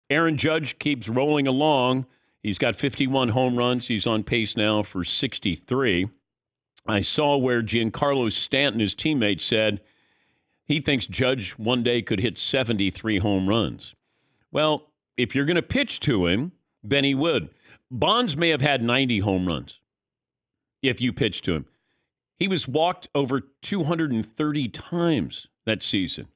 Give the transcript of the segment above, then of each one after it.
Aaron Judge keeps rolling along. He's got 51 home runs. He's on pace now for 63. I saw where Giancarlo Stanton, his teammate, said he thinks Judge one day could hit 73 home runs. Well, if you're going to pitch to him, then he would. Bonds may have had 90 home runs if you pitch to him. He was walked over 230 times that season.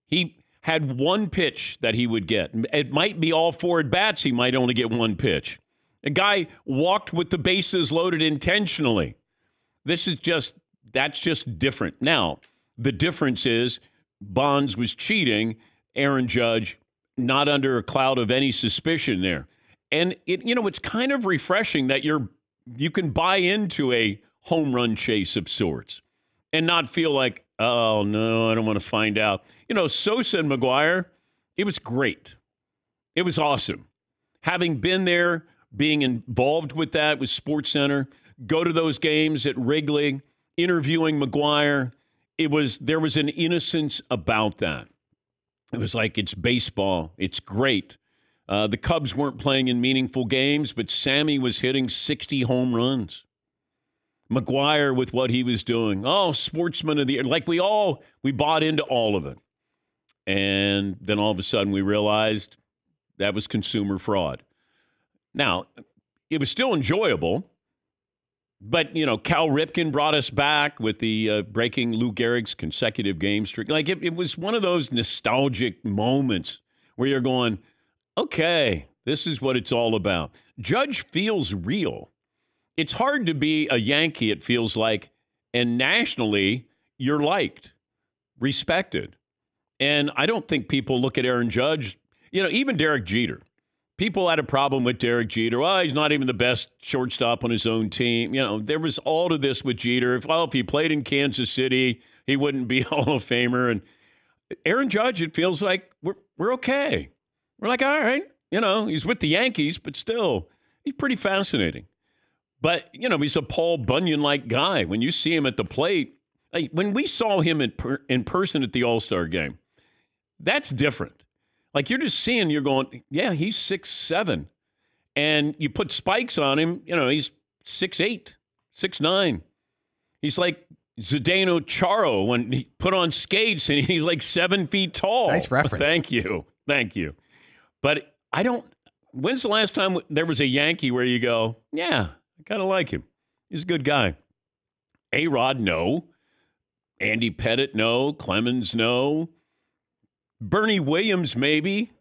He had one pitch that he would get. It might be all four at bats. He might only get one pitch. A guy walked with the bases loaded intentionally. That's just different. Now, the difference is Bonds was cheating. Aaron Judge, not under a cloud of any suspicion there. And it's kind of refreshing that you can buy into a home run chase of sorts and not feel like, oh, no, I don't want to find out. Sosa and McGuire, it was great. It was awesome. Having been there, being involved with that with SportsCenter, go to those games at Wrigley, interviewing McGuire, there was an innocence about that. It was like, it's baseball. It's great. The Cubs weren't playing in meaningful games, but Sammy was hitting 60 home runs. McGuire with what he was doing. Oh, sportsman of the year. Like we bought into all of it. And then all of a sudden we realized that was consumer fraud. Now, it was still enjoyable, but, Cal Ripken brought us back with the breaking Lou Gehrig's consecutive game streak. Like it was one of those nostalgic moments where you're going, okay, this is what it's all about. Judge feels real. It's hard to be a Yankee, it feels like, and nationally, you're liked, respected. And I don't think people look at Aaron Judge, even Derek Jeter. People had a problem with Derek Jeter. Well, he's not even the best shortstop on his own team. There was all to this with Jeter. If he played in Kansas City, he wouldn't be a Hall of Famer. And Aaron Judge, it feels like we're okay. We're like, all right, he's with the Yankees, but still, he's pretty fascinating. But, he's a Paul Bunyan-like guy. When you see him at the plate, like when we saw him in person at the All-Star game, that's different. Like you're just seeing, you're going, yeah, he's 6'7". And you put spikes on him, he's 6'8", 6'9". He's like Zdeno Chara when he put on skates and he's like 7 feet tall. Nice reference. Thank you. But when's the last time there was a Yankee where you go, yeah, I kind of like him. He's a good guy. A-Rod, no. Andy Pettitte, no. Clemens, no. Bernie Williams, maybe.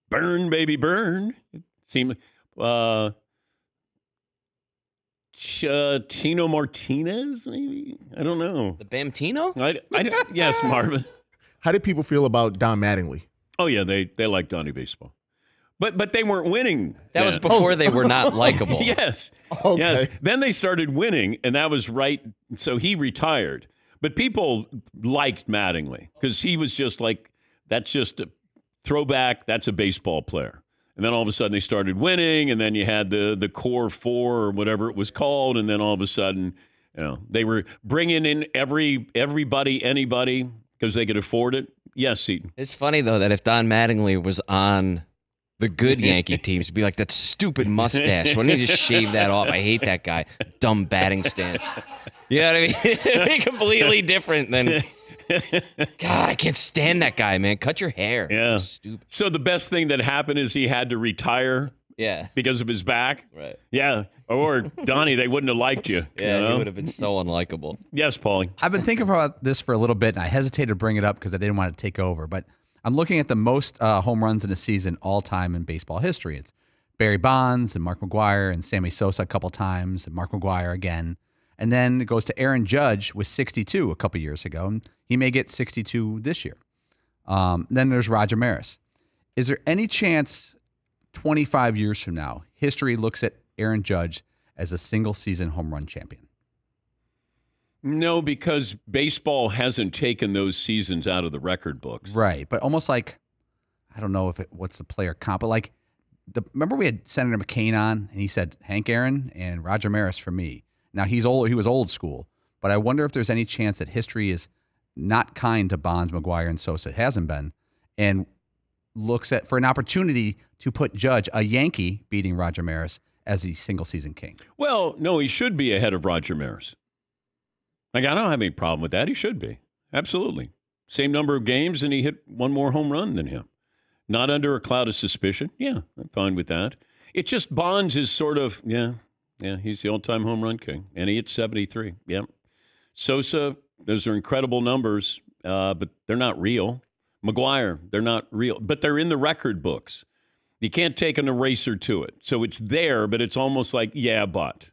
Burn, baby, burn. It seemed Tino Martinez, maybe? I don't know. The Bamtino? Yes, Marvin. How did people feel about Don Mattingly? Oh, yeah, they like Donnie Baseball. But they weren't winning. That was before they were not likable. Yes. Okay. Yes. Then they started winning, and that was right. So he retired. But people liked Mattingly because he was just like, that's just a throwback. That's a baseball player. And then all of a sudden they started winning, and then you had the core four or whatever it was called, and then all of a sudden, they were bringing in everybody, anybody because they could afford it. Yes, Seton. It's funny, though, that if Don Mattingly was on the good Yankee teams, it'd be like, that stupid mustache. Why don't you just shave that off? I hate that guy. Dumb batting stance. You know what I mean? It'd be completely different than... God, I can't stand that guy, man. Cut your hair. Yeah. Stupid. So the best thing that happened is he had to retire. Yeah. Because of his back. Right. Yeah. Or Donnie, they wouldn't have liked you. Yeah, he would have been so unlikable. Yes, Paulie. I've been thinking about this for a little bit, and I hesitated to bring it up because I didn't want to take over. But I'm looking at the most home runs in a season all time in baseball history. It's Barry Bonds and Mark McGuire and Sammy Sosa a couple times, and Mark McGuire again. And then it goes to Aaron Judge with 62 a couple years ago. And he may get 62 this year. Then there's Roger Maris. Is there any chance 25 years from now, history looks at Aaron Judge as a single-season home run champion? No, because baseball hasn't taken those seasons out of the record books. Right, but almost like, I don't know what's the player comp, but like, remember we had Senator McCain on, and he said Hank Aaron and Roger Maris for me. Now, he was old school, but I wonder if there's any chance that history is not kind to Bonds, McGuire, and Sosa. It hasn't been. And looks at for an opportunity to put Judge, a Yankee, beating Roger Maris as the single-season king. Well, no, he should be ahead of Roger Maris. Like, I don't have any problem with that. He should be. Absolutely. Same number of games, and he hit one more home run than him. Not under a cloud of suspicion. Yeah, I'm fine with that. It just Bonds is sort of, yeah, he's the all-time home run king, and he hit 73. Yeah. Sosa, those are incredible numbers, but they're not real. McGuire, they're not real, but they're in the record books. You can't take an eraser to it. So it's there, but it's almost like, yeah, but.